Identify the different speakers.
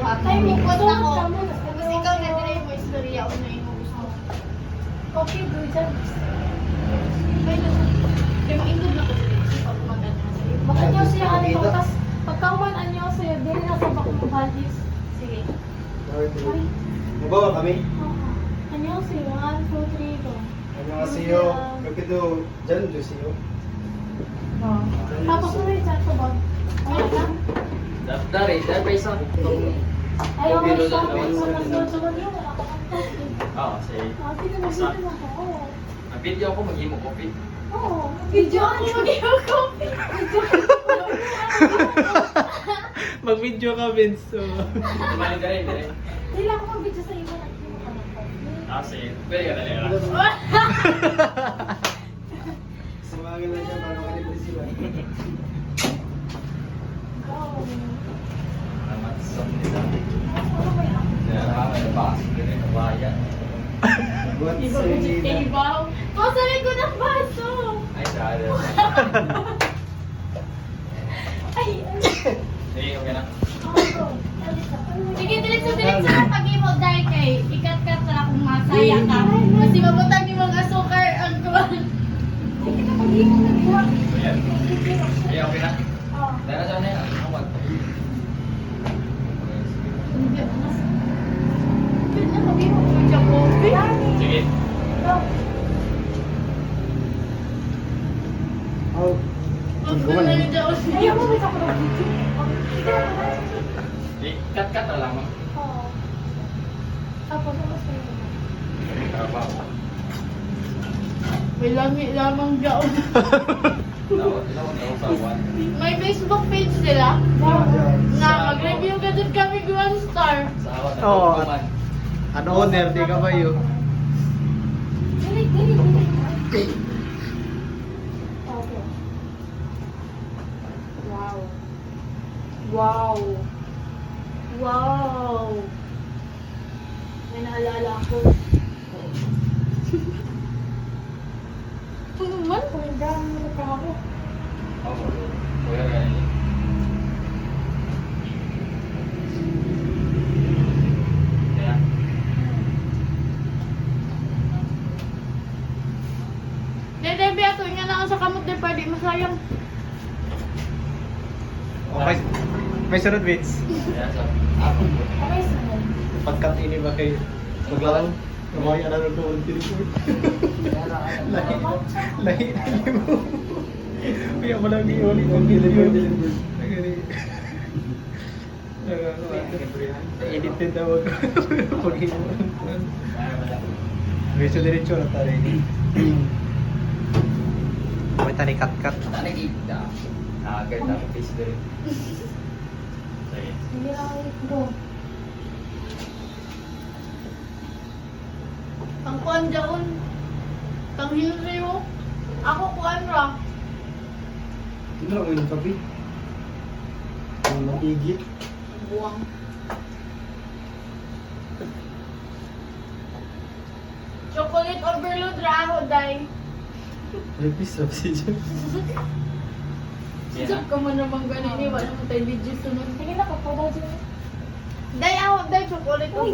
Speaker 1: Ay, may
Speaker 2: Ikot
Speaker 1: gusto
Speaker 2: ako.
Speaker 1: ka mo.
Speaker 2: Tapos ikaw na dire mo istorya ano yung gusto.
Speaker 1: Okay, do dyan.
Speaker 2: Kaya na. Kaya maindog na ko dire pag maganda sa iyo.
Speaker 1: Baka niyo siya ano ko, tas pagkauman anyo siya, dili na sa bakong balis.
Speaker 2: Sige.
Speaker 1: Ay,
Speaker 3: Mabawa kami.
Speaker 1: anyo siya, 1, 2, 3, go.
Speaker 3: 안녕하세요. 여기도 전 주세요.
Speaker 1: Tapos mo rin chat ko ba? Ano ka?
Speaker 4: Dari isa itong
Speaker 1: Ayaw mo
Speaker 4: Pero
Speaker 1: siya,
Speaker 4: lang,
Speaker 1: sa kasunod niyo, wala ka kang post.
Speaker 4: Oo, sige.
Speaker 1: Ah, sige na, sige na ako.
Speaker 4: Ang video ko mag-imo copy.
Speaker 1: Oo, video ako mag-iyo ko.
Speaker 5: Mag-video ka, Vince. So.
Speaker 4: Tumali ka rin, dire.
Speaker 1: Hindi lang ako mag-video sa iyo. Nag-iyo ka ng coffee.
Speaker 4: Sige. Pwede ka talaga.
Speaker 3: Sumagal na siya para makalimutan sila.
Speaker 1: Go.
Speaker 4: Salamat sa mga.
Speaker 1: Ano ba yan?
Speaker 4: Kaya nakakaya pa. Dire ka bayan.
Speaker 3: What's
Speaker 2: Iba ko si Ibaw. Pasarin ko ng baso.
Speaker 4: Ay, sada.
Speaker 1: Ay,
Speaker 4: Sige, okay na.
Speaker 2: Sige, diretso na pag-imo dahil kay ikat-kat na akong masaya ka. Kasi mabutang yung mga asukar ang kuwan.
Speaker 1: sige na, mag-iyo na diba?
Speaker 4: Ayan. Sige, okay na.
Speaker 1: Oh.
Speaker 4: Dahil na yan. Ang mag.
Speaker 2: Hindi, mas... Pwede na mag-imo ko siya coffee.
Speaker 4: Sige.
Speaker 1: Go.
Speaker 3: Oh,
Speaker 1: Ayaw mo may kapag video. Sige na,
Speaker 4: Cut-cut na lang.
Speaker 1: Oo. Tapos, ano sa'yo?
Speaker 4: Trabaho.
Speaker 2: May langi lamang gaon.
Speaker 4: Tawag sa one.
Speaker 2: May Facebook page sila. Na mag-review ka dun kami 1 star.
Speaker 4: Sa awan na
Speaker 5: Oo.
Speaker 4: kuman.
Speaker 5: Ano owner, di ka ba yun?
Speaker 1: Dili, dili, dili. Okay. Wow. Wow. Wow. May naalala ako.
Speaker 2: Ano man?
Speaker 1: Kung dami mo ka ako.
Speaker 4: Oo. Kuya ganyan. Kaya.
Speaker 2: Dede, ato nga na ako sa kamot din pa, di masayang.
Speaker 5: May sunod, Vince.
Speaker 4: Kaya sa ako.
Speaker 1: Okay, sunod.
Speaker 5: Pagkat ini ba kayo? Maglalang. Kamay ano nung tuwang tinipur. Lahi. Lahi. Kaya mo lang i-oli. Ang deliver. Edit din tawag. Pag-imo. Diretso diretso na tayo. May tani cut-cut.
Speaker 4: Nakikita. Agad na face din. Sige.
Speaker 1: Hindi na ako go.
Speaker 2: Ang kuan daon. Kang Henry mo. Ako kuan ra.
Speaker 3: Hindi lang mo yung kape. Ang mag-igit.
Speaker 2: Buwang. Chocolate overload ra ako, day.
Speaker 3: Repis, oxygen.
Speaker 2: Sisap ka mo namang ganun, wala mo tayo video sunod.
Speaker 1: Sige na, kapada dyan.
Speaker 2: Day, ako, day, chocolate
Speaker 1: Uy,